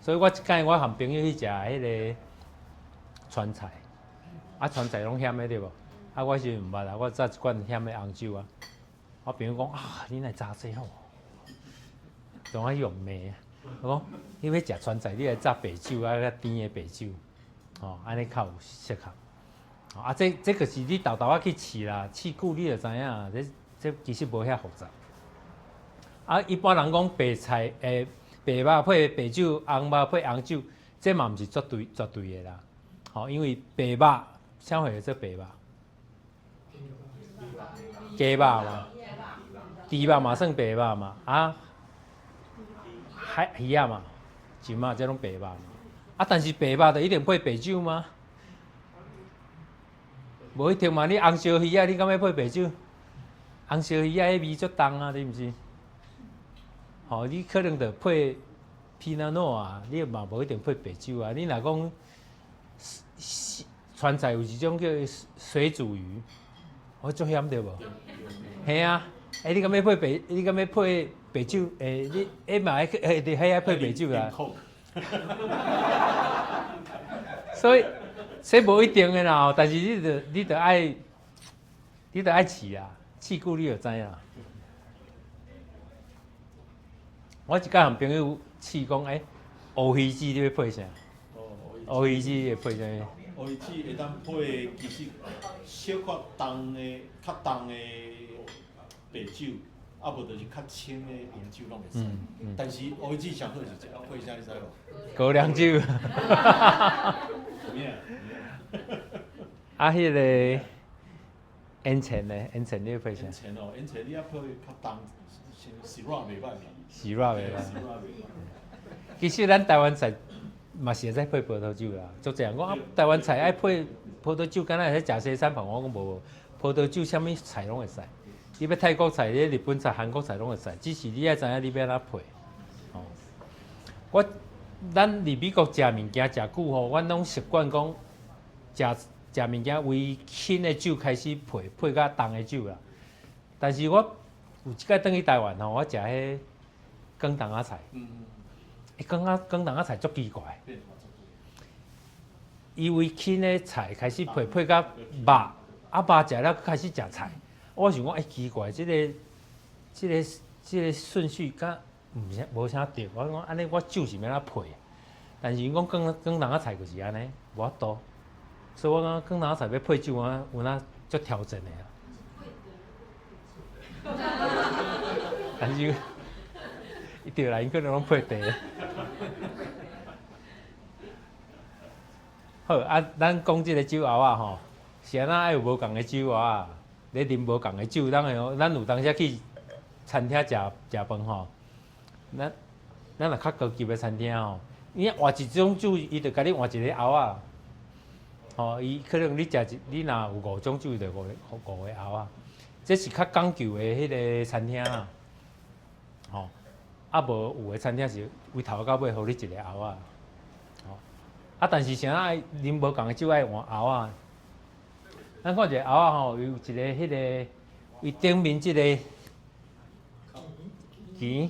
所以我一摆我含朋友去食迄个川菜，啊，川菜拢咸的对无？啊，我是毋捌啦，我早一罐咸的红酒啊。我朋友讲啊，你来炸这好，同我用骂啊。我讲你要食川菜，你来炸白酒啊，较甜的白酒，哦，安尼较有适合。啊，这就是你豆豆啊去试啦，试久你就知影，这其实无遐复杂。啊，一般人讲白菜白肉配白酒，红肉配红酒，这嘛毋是绝对的啦。哦，因为白肉啥会做白肉？鸡肉嘛，猪肉嘛算白肉嘛，啊，鱼仔嘛，鲫嘛，这拢白肉嘛。啊，但是白肉就一定配白酒吗？无一定嘛，你红烧鱼仔，你敢要配白酒？红烧鱼仔迄味足重啊，你毋是？吼、你可能着配皮纳诺啊，你嘛无一定配白酒啊。你若讲川菜有一种叫水煮鱼，我足咸对无？系啊，你敢要配白？你敢要配白酒？你嘛你迄配白酒啦。所以这无一定的啦，但是你得爱试啊，试久你就知影。我一摆和朋友试讲，乌鱼子你要配啥？乌鱼子会配啥？乌鱼子会当配其实小可重的、较重的白酒，啊无就是较清的红酒拢会使。但是乌鱼子上好是配啥你知无？高粱酒。啊，迄个烟尘呢？烟尘你要配啥？烟尘你要配较重，是肉袂歹。是肉袂歹。其实咱台湾菜嘛是会使配葡萄酒啦，足侪人讲啊，台湾菜爱配葡萄酒，敢若会使食西餐饭，我讲无，葡萄酒啥物菜拢会使。你要泰国菜、日本菜、韩国菜拢会使，只是你爱知影你要安怎配。哦，咱伫美国食物件食久吼，阮拢习惯讲食物件为轻的酒开始配到重的酒啦。但是我有一摆转去台湾吼，我食迄光东仔菜。光东仔菜足奇怪，伊为轻的菜开始配到肉，啊肉食了开始食菜。我想讲，奇怪，这个顺序敢无啥对。我讲安尼，我酒是要安怎配？但是伊讲光东仔菜就是安尼，无法度。所以我讲光东仔菜要配酒，我有哪足挑战的啊。但是伊对啦，因可能拢配茶。好啊，咱讲即个酒后啊吼，是安那爱有无共的酒啊？咧啉无共的酒，咱有当时去餐厅食饭吼，咱若较高级的餐厅吼，伊换一种酒，伊就甲你换一个后啊。吼，伊可能你若有5种酒，伊就5个后啊。这是较讲究的迄个餐厅啊。吼，啊无有的餐厅是为头到尾，互你一个后啊。吼，啊但是啥爱啉无共的酒爱换后啊。咱看一个后啊吼，有一个迄个伊顶面即个钱，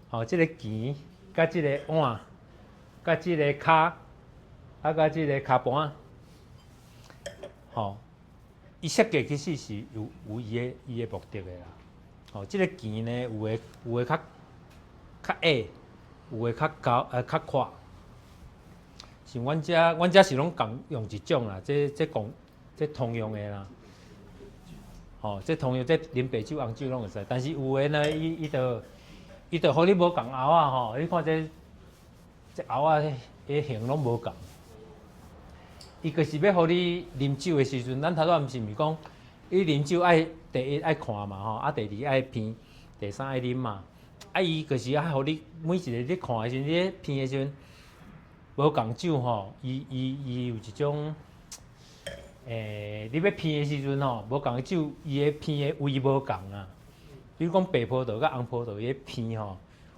吼，即个钱，甲即个碗，甲即个骹，啊，甲即个骹盘，吼，伊设计其实是有伊的目的的啦。吼，即个钱呢，有的较矮，有的较高，较宽。像阮遮是拢共用一种啦，这通用的啦。吼，这通用这啉白酒、红酒拢会使，但是有的呢，伊就互你无共后啊吼，你看这后啊的形拢无共。伊就是要互你啉酒的时阵，咱头仔毋是讲，你啉酒爱第一爱看嘛吼，啊第二爱闻，第三爱啉嘛，伊就是互你每一个你看的时阵，你咧闻的时阵，无共酒吼，伊有一种，你要闻的时阵吼，无共酒，伊的闻的味无共啊。比如讲白葡萄甲红葡萄，伊的闻吼，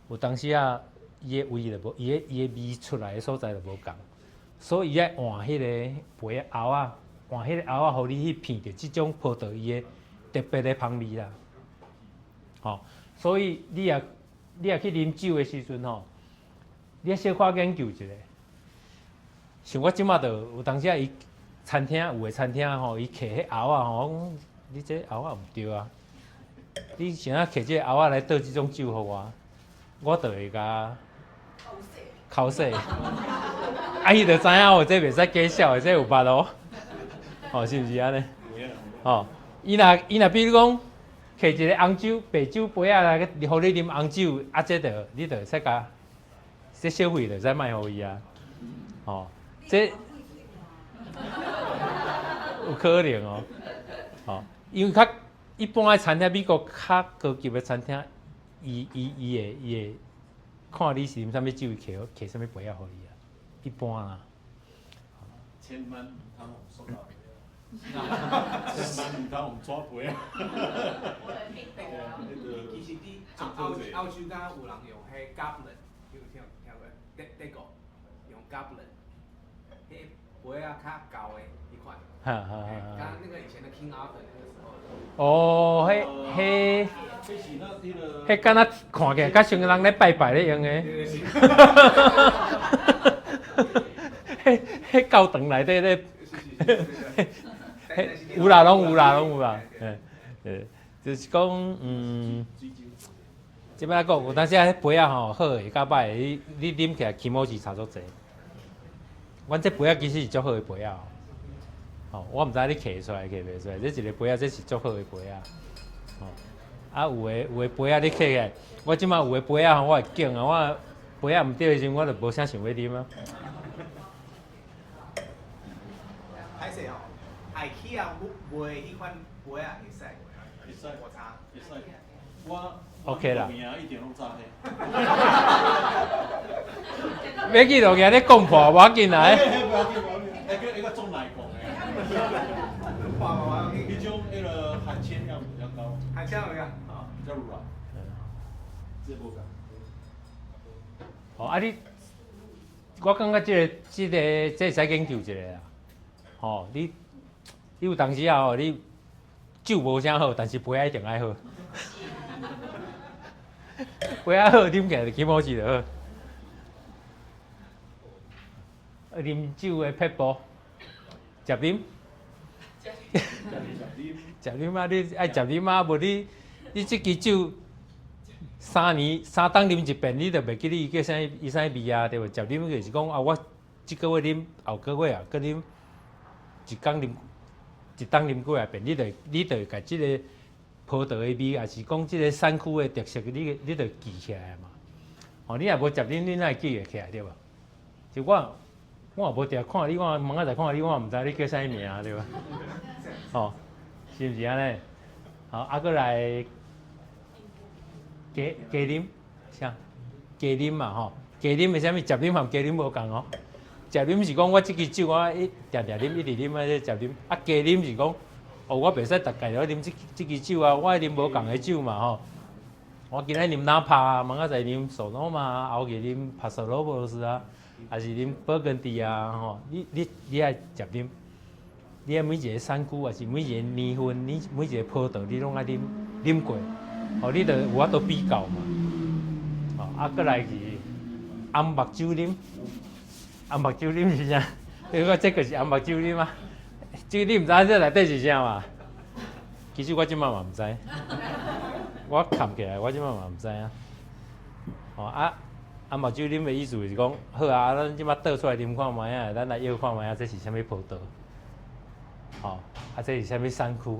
有当时啊，伊的味就无，伊的味出来的所在就无共，所以伊爱换迄个杯的喉啊，换迄个喉啊，互你去闻着即种葡萄伊的特别的香味啦。吼，所以你也去啉酒的时阵吼，你小可研究一下。像我即马就有当时啊，伊餐厅有的餐厅吼，伊摕迄喉啊吼，讲你这喉啊毋对啊，你想要摕即个喉啊来倒即种酒互我就会甲口水，啊伊就知影哦，这袂使假笑的，这有捌咯，吼是毋是安尼？吼，伊若比如讲。摕一个红酒、白酒杯啊来，互你啉红酒，啊，你就会使甲，这小费就使卖互伊啊，哦，这有可能哦，哦，因为一般的餐厅，美国较高级的餐厅，伊会看你是啉啥物酒，摕啥物杯啊互你啊，一般啦。千万唔通用塑料杯。千万唔通用纸杯啊！其实你澳洲敢有人用迄 goblet， 有听过？德国用 goblet， 迄杯啊较厚的一款。刚那个以前的 King Arthur 那个时候。哦，迄敢若看起来较像人咧拜拜咧用的。迄教堂内底咧。有啦，拢有啦，就是讲，即摆讲有当时啊，杯啊吼好诶，甲歹诶，你啉起来起毛是差足济。阮这杯啊其实是足好诶杯啊，吼，我毋知你摕出来摕袂出来，这一个杯啊，这是足好诶杯啊，吼，啊有诶杯啊你摕起来，我即摆有诶杯啊，我会敬啊，我杯啊毋对诶时阵，我就无啥想要啉啊。歹势吼。IKEA 卖迄款杯啊，会使，我查，会使。我 OK 啦。名一定拢炸黑。要去就惊你讲破，无要紧来。迄个中奶讲诶。迄种迄个含铅量比较高。含铅量啊，比较软。这无共。哦，啊你，我感觉这使研究一下啦。吼，你有当时啊吼，你酒无啥好，但是杯仔一定爱好。杯仔好，啉起来就起毛是就好。啉酒的撇步，食啉。食啉啊！你爱食啉啊，无你即支酒3冬啉一遍，你就袂记你叫啥伊啥味啊，对无？食啉就是讲啊，我即个月啉，后个月啊，搁啉一冬啉几啊遍，你就甲即个葡萄的味，也是讲即个产区的特色，你就记起来嘛。哦，你若无食啉，你哪会记会起来对无？就我也无定看你，我明仔载看你，我也毋知你叫啥名对无？哦，是毋是安尼？好，啊，搁来加啉，啥？加啉嘛吼，加啉的啥物？食啉含加啉无共哦。食啉是讲我即支酒我定啉，一直啉啊，这食啉。啊，加啉是讲，哦，我袂使逐家都啉即支酒啊，我爱啉无共的酒嘛吼。我今仔啉纳帕，明仔载啉索诺嘛，后日啉帕索罗波斯啊，还是啉勃艮第啊吼。你爱食啉，你爱每一个产区，还是每一个年份，你每一个葡萄你拢爱啉过，哦，你就有法度比较嘛。哦，啊，搁来是红目酒啉。红目酒啉是啥？你讲这个是红目酒啉啊？这你毋知这内底是啥嘛？其实我即摆嘛毋知，我看起来我即摆嘛毋知啊。哦啊，红目酒啉的意思就是讲，好啊，咱即摆倒出来啉看卖啊，咱来摇看卖啊，这是啥物葡萄？哦，啊，这是啥物产区？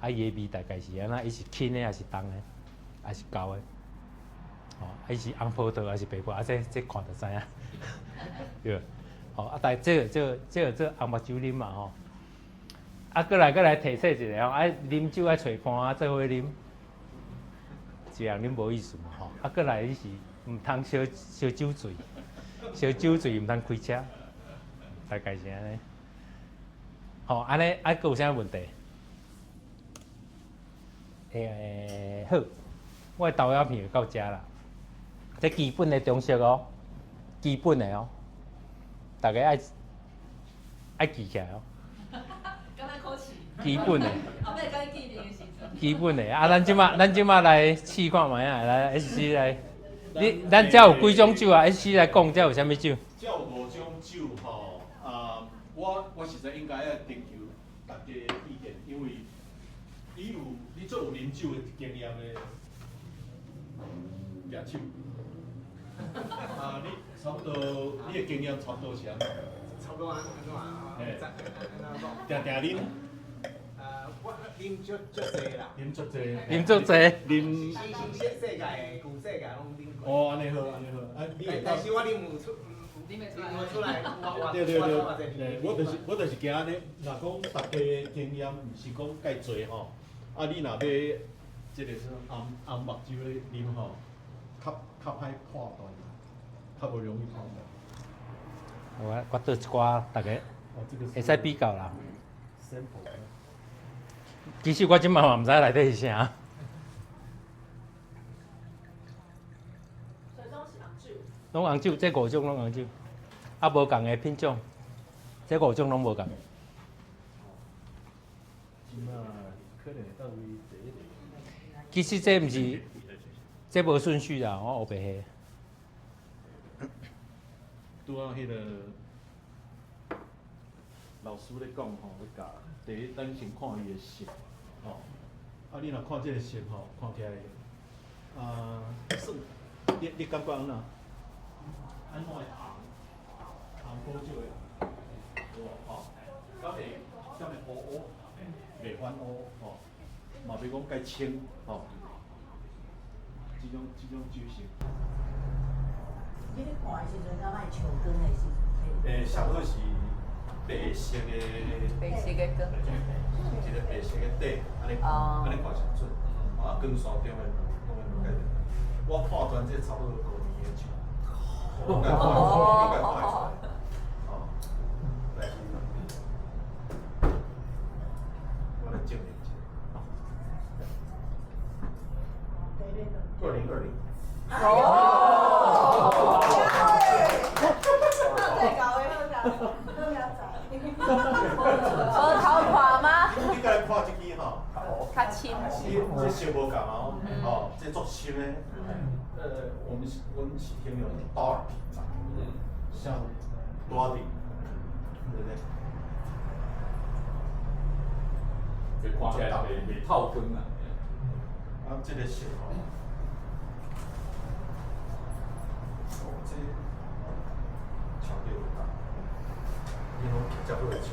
啊，伊的味大概是安那？伊是轻的还是重的？还是高的？哦，伊是红葡萄还是白葡萄？啊，这看就知影。对，好啊，但这个红目酒啉嘛吼，啊，过来提醒一下吼，爱啉酒爱找伴啊，做伙啉，一人啉无意思嘛吼。啊，过来你是毋通烧酒醉，烧酒醉毋通开车，大概是安尼。吼，安尼啊，佫有啥问题？好，我的豆芽片就到遮啦。这基本的常识哦，基本的哦，大家爱记起来哦。刚才考试。基本的。后尾甲你记名的时阵。基本的啊，咱即马来试看卖啊，来 SC 来，咱遮有几种酒啊 ？SC 来讲，遮有啥物酒？这有5种酒吼，我实在应该要征求大家意见，因为你做有啉酒的经验的，举手。你差不多，你的经验差不多是安怎？差不多安怎啊？定啉。我啉足济啦。啉足济。啉足济。啉。世界旧世界拢啉过。哦，安尼好，安尼好。啊，但是我啉唔出，啉袂出来。对，我就是惊呢。若讲大家经验毋是讲介济吼，啊，你若要即个说红目酒咧啉吼，较歹判断，较无容易判断。我倒一寡，大家会使比较啦。其实我即摆嘛毋知内底是啥。所以拢是红酒。拢红酒，这5种拢红酒，啊无共的品种，这5种拢无共。即摆可能到位第一个。其实这毋是，这无顺序啦，我黑白黑。拄仔迄个老师咧讲吼，咧教第一，咱先看伊的色，吼，啊，你若看这个色吼，看起来，算，你感觉安怎？安怎会红宝酒的，有无？吼，敢会乌乌，袂反乌，吼，嘛袂讲介清，吼，这种酒色。你咧看的时阵，敢若是树根的时阵？上好是白色的。白色的光。一个白色的底，安尼看上准。啊，光线中的拢介。我判断这差不多5年的酒。应该看得出来。哦，但是我来证明一下。2020。哦。最高的额头看吗？你甲来看这支吼，较深。这色无共哦，哦，这足深的。我们是形容 dark， 像 bloody， 对不对？就看起来袂透光啊。啊，这个色吼，这超级有大，你拢食好的酒，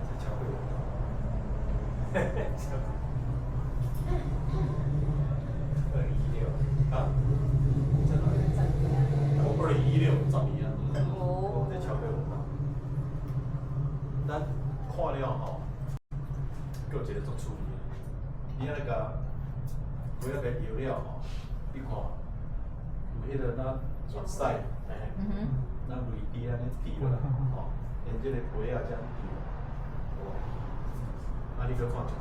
这超级有大。2016啊，在哪里？我2016 10年啊。哦。这超级有大。咱看了吼。佫有一个足趣味的，你那个每那个药料吼，你看有迄个咱熟悉，咱雷滴安尼滴落来，吼，用这个杯啊这样滴，啊，你要看一支